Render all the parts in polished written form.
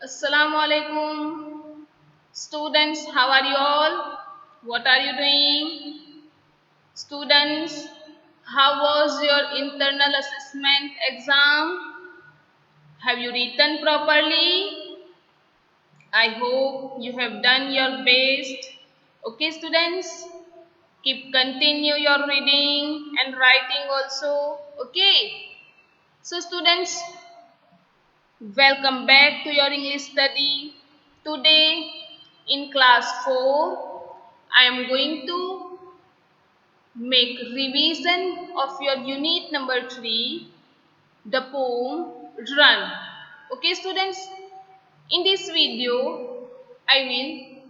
Assalamu alaikum. Students, how are you all? What are you doing? Students, how was your internal assessment exam? Have you written properly? I hope you have done your best. Okay, students, keep continue your reading and writing also. Okay. So, students, welcome back to your English study. Today in class 4, I am going to make revision of your unit number 3, the poem Run. Okay students, in this video, I will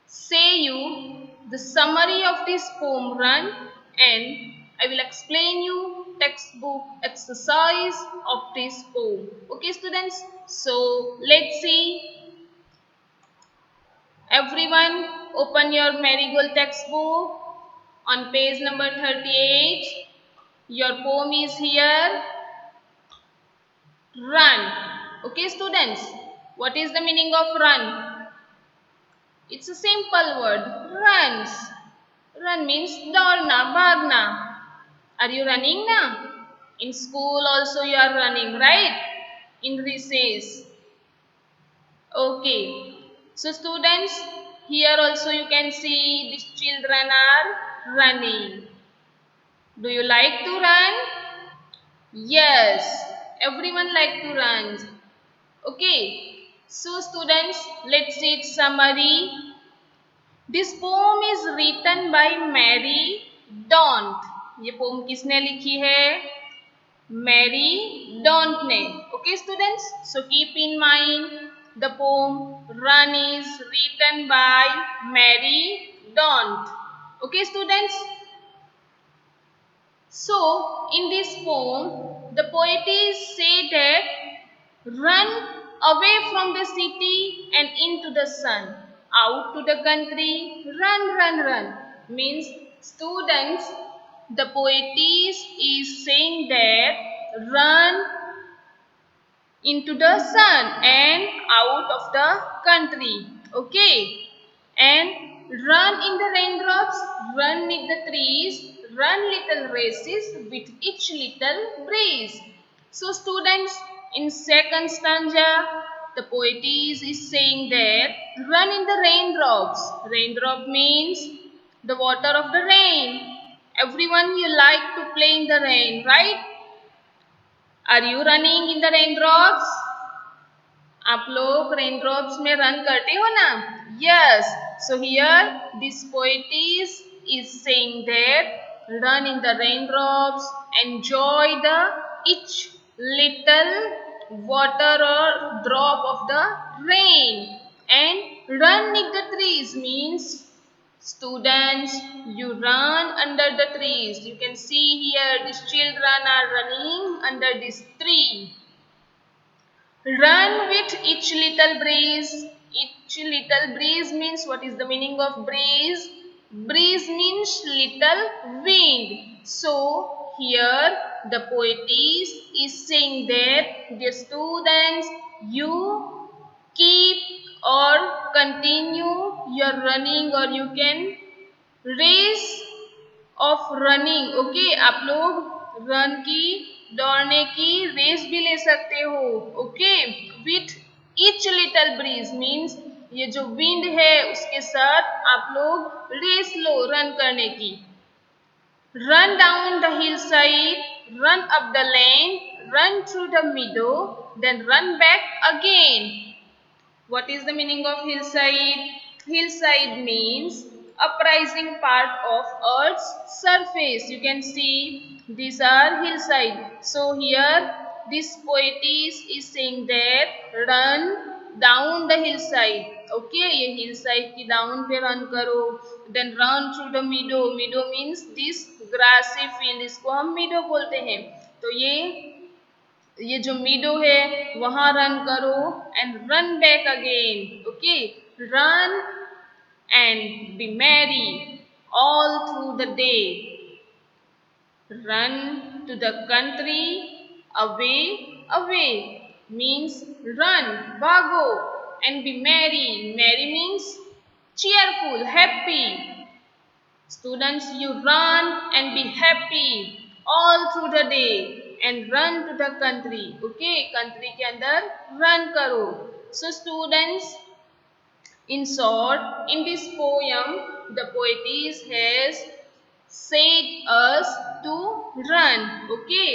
say you the summary of this poem Run, and I will explain you textbook exercise of this poem. Okay students, so let's see. Everyone open your Marigold textbook on page number 38. Your poem is here. Run. Okay students, what is the meaning of run? It's a simple word. Runs. Run means daurna, bhagna. Are you running now? In school also you are running, right? In recess. Okay. So students, here also you can see these children are running. Do you like to run? Yes. Everyone like to run. Okay. So students, let's see its summary. This poem is written by Mary Daunt. ये pome किसने लिखी है? Mary Daunt ने. Okay students, so keep in mind the poem Run is written by Mary Daunt. Okay students, so in this poem the poetess say that run away from the city and into the sun, out to the country, run, run, run. Means students, the poetess is saying that run into the sun and out of the country. Okay. And run in the raindrops, run with the trees, run little races with each little breeze. So students, in second stanza, the poetess is saying that run in the raindrops. Raindrop means the water of the rain. Everyone you like to play in the rain, right? Are you running in the raindrops? आप लोग raindrops में run करते हो ना? Yes. So here this poetess is saying that run in the raindrops, enjoy the each little water or drop of the rain, and run with the trees means students, you run under the trees. You can see here these children are running under this tree. Run with each little breeze. Each little breeze means, what is the meaning of breeze? Breeze means little wind. So here the poetess is saying that, dear students, you keep or continue your running, or you can race of running. Okay आप लोग run की दौड़ने की race भी ले सकते हो. Okay with each little breeze means ये जो विंड है उसके साथ आप लोग रेस लो रन करने की. Run down the hillside, run up the lane, run through the meadow, then run back again. What is the meaning of hillside? Hillside means uprising part of Earth's surface. You can see these are hillside. So here this poetess is saying that run down the hillside. Okay, ये hillside की down पे run करो. Then run through the meadow. Meadow means this grassy field. इसको हम meadow बोलते हैं. तो ये जो मीडो है वहां रन करो and run back again. Okay run and be merry all through the day. Run to the country away away means run, bhago. And be merry. Merry means cheerful, happy. Students, you run and be happy all through the day and run to the country. Okay, country के अंदर run करो. So students, in short, in this poem, the poetess has said us to run. Okay,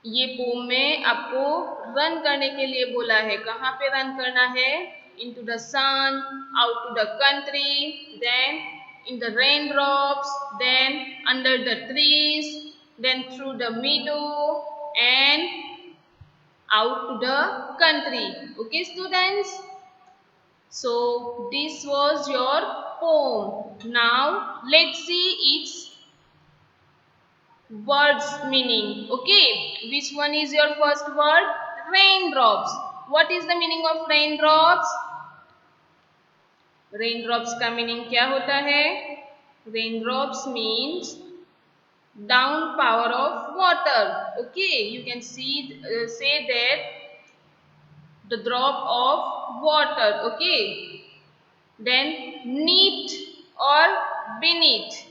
ये pome में आपको run करने के लिए बोला है. कहाँ पे रन करना है? Into the sun, out to the country, then in the raindrops, then under the trees, then through the meadow and out to the country. Okay, students? So this was your poem. Now let's see its words meaning. Okay, which one is your first word? Raindrops. What is the meaning of raindrops? Raindrops का meaning क्या होता है? Raindrops means down power of water. Okay, you can say that the drop of water. Okay, then neath or beneath.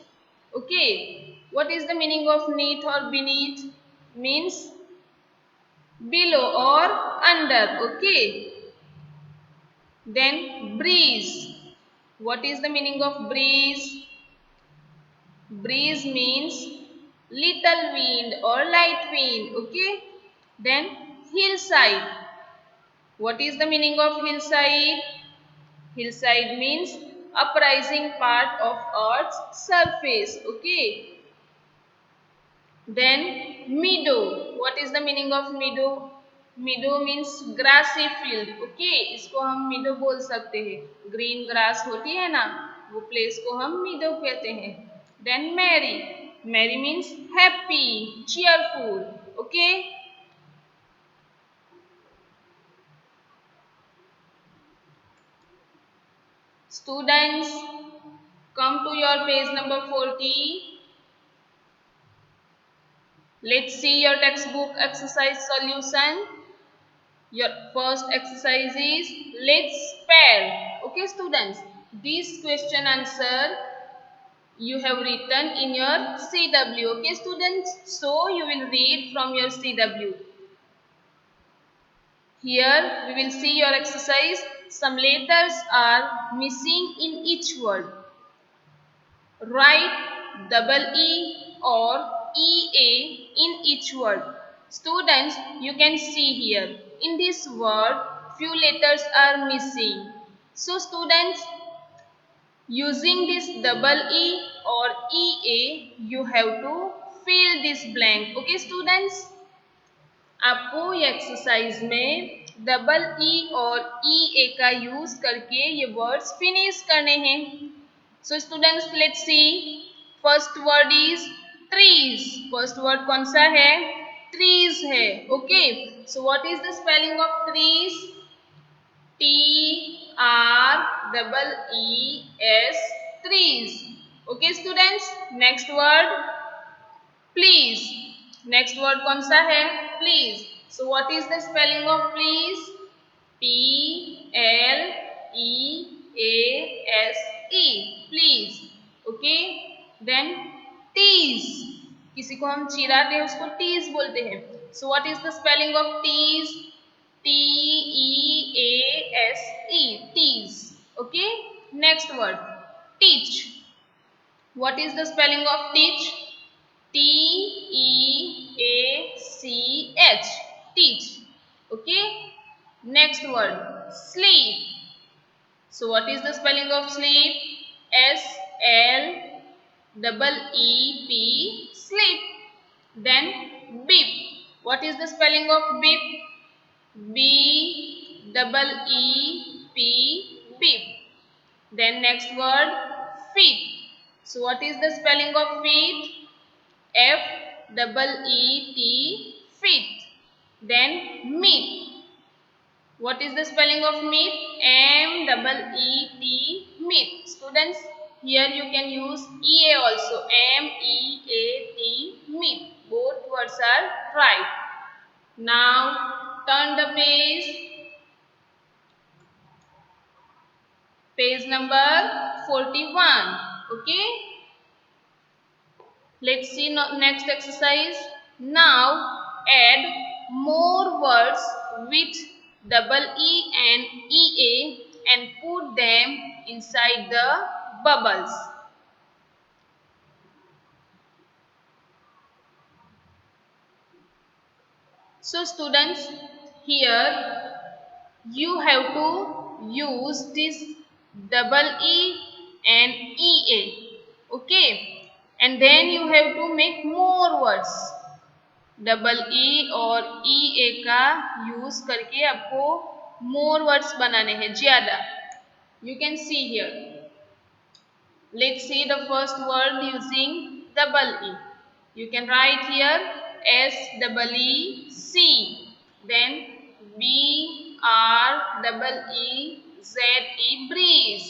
Okay, what is the meaning of neath or beneath? Means below or under. Okay, then breeze. What is the meaning of breeze? Breeze means little wind or light wind. Okay, then hillside. What is the meaning of hillside? Hillside means uprising part of earth's surface. Okay, then meadow. What is the meaning of meadow? Meadow means grassy field. Okay, इसको हम meadow बोल सकते हैं. Green grass होती है ना, वो place को हम meadow कहते हैं. Then merry. Merry means happy, cheerful. Okay. Students, come to your page number 40. Let's see your textbook exercise solution. Your first exercise is let's pair. Okay, students, this question answer you have written in your CW. Okay, students, so you will read from your CW. Here we will see your exercise. Some letters are missing in each word. Write double E or EA in each word. Students, you can see here in this word few letters are missing. So students, using this double E or EA, you have to fill this blank. Okay students, आपको ये exercise में double E और ई ए का use करके ये words finish करने हैं. So students, let's see. First word is trees. First word कौन सा है? ट्रीज है. Okay, so what is the spelling of trees? TREES, trees. Okay students, next word please. Next word कौन सा है? Please. So what is the spelling of please? PLEASE, please. Okay, then tease. किसी को हम चिढ़ाते हैं उसको टीज बोलते हैं. So what is the spelling of tease? TEASE, tease. Okay, next word teach. What is the spelling of teach? TEACH, teach. Okay, next word sleep. So what is the spelling of sleep? SLEEP, sleep. Then beep. What is the spelling of beep? BEEP, beep. Then next word feet. So what is the spelling of feet? FEET, feet. Then meet. What is the spelling of meet? MEET, meet. Students, here you can use EA also. MEAT, meet. Both words are right. Now turn the page number 41. Okay, let's see next exercise. Now add more words with double E and EA and put them inside the bubbles. So students, here you have to use this double E and EA. Okay, and then you have to make more words. Double E और ई ए का use करके आपको more words बनाने हैं ज्यादा. You can see here. Let's see the first word using double E. You can write here S double E C, then B R double E Z E breeze,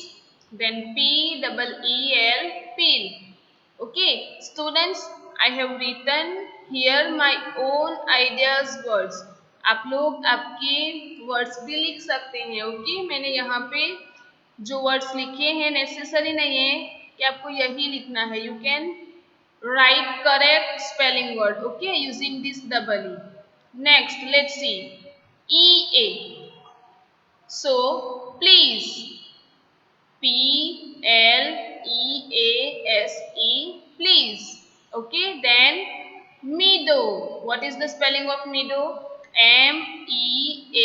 then P double E L peel. Okay, students, I have written here my own ideas words. आप लोग आपके words भी लिख सकते हैं. Okay, मैंने यहाँ पे जो वर्ड्स लिखे हैं नेसेसरी नहीं है कि आपको यही लिखना है. You can right correct spelling word. Okay, using this double E. Next let's see E A. So please, P-L-E-A-S-E, please. Okay, then meadow. What is the spelling of meadow? M-E-A-D-O-W,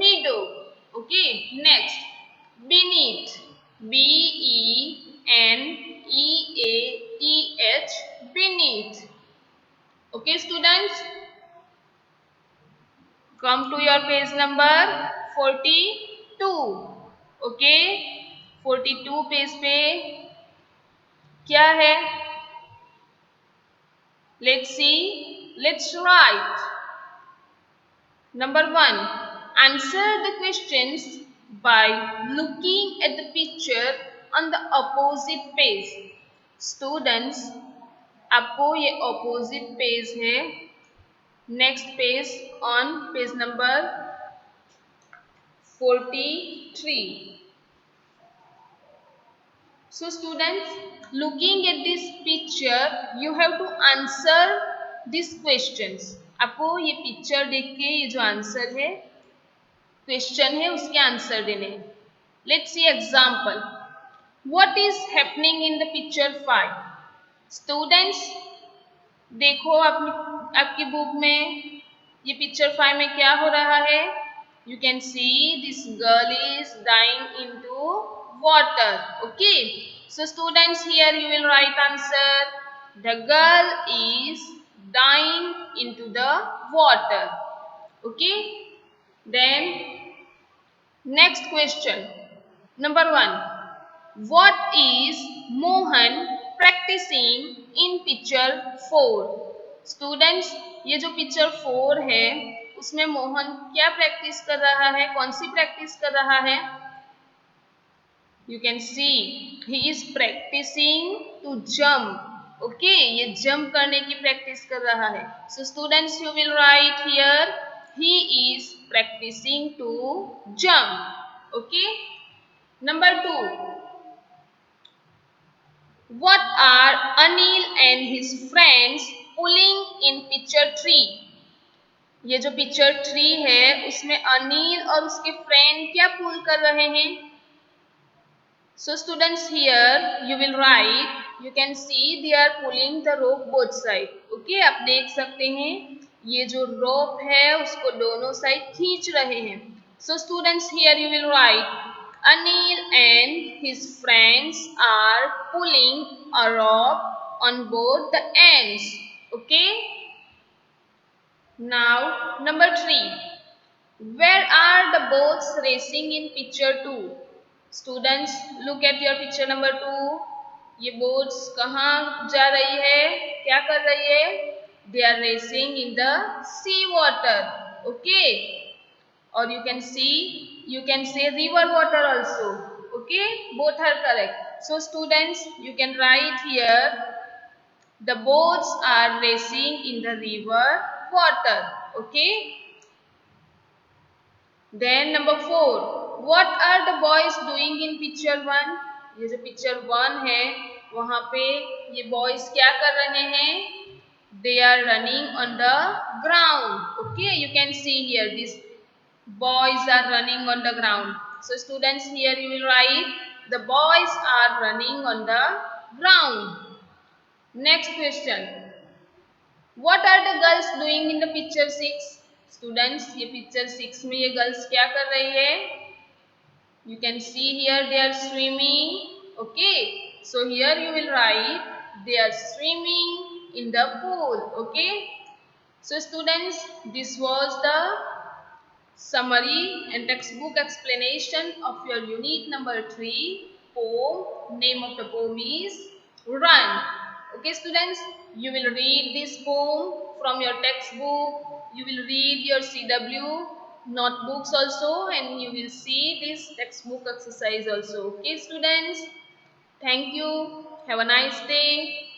meadow. Okay, next beneath. B-E-N-E-A-T-H, beneath. Okay, students, come to your page number 42. Okay, 42 page पे क्या है? Let's see, let's write. Number 1, answer the questions by looking at the picture on the opposite page. Students, आपको ये opposite page है, next page on page number 43. So students, looking at this picture, you have to answer these questions. आपको ये picture देख के ये जो answer है, क्वेश्चन है, उसके आंसर देने हैं. Let's see example. What is happening in the picture 5? Students, देखो आपकी बुक में ये पिक्चर 5 में क्या हो रहा है? You can see this girl is dying into water. Okay, so students, here you will write answer. The girl is dying into the water. Okay, then next question, number 1, what is Mohan practicing in picture 4? Students, ये जो picture 4 है उसमें मोहन क्या practice कर रहा है? कौन सी practice कर रहा है? You can see he is practicing to jump. Okay, ये jump करने की प्रैक्टिस कर रहा है. So students, you will write here he is practicing to jump. Okay, number 2, what are Anil and his friends pulling in picture 3? ये जो picture 3 है उसमें अनिल और उसके फ्रेंड क्या पुल कर रहे हैं? So students, here you will write, you can see they are pulling the rope both side. Okay, आप देख सकते हैं ये जो रोप है उसको दोनों साइड खींच रहे हैं. So students, here you will write Anil and his friends are pulling a rope on both the ends. Okay, now number 3, where are the boats racing in picture 2? Students, look at your picture number 2. ये boats कहाँ जा रही है? क्या कर रही है? They are racing in the sea water. Okay, or you can say river water also. Okay, both are correct. So students, you can write here the boats are racing in the river water. Okay. Then number 4, what are the boys doing in picture 1? ये जो picture 1 है वहाँ पे ये boys क्या कर रहे हैं? They are running on the ground. Okay, you can see here these boys are running on the ground. So students, here you will write the boys are running on the ground. Next question, what are the girls doing in the picture 6? Students, ये picture 6 में ये girls क्या कर रही है? You can see here they are swimming. Okay, so here you will write they are swimming in the pool. Okay, so students, this was the summary and textbook explanation of your unit number 3 poem. Name of the poem is Run. Okay students, you will read this poem from your textbook. You will read your CW notebooks also, and you will see this textbook exercise also. Okay students, thank you. Have a nice day.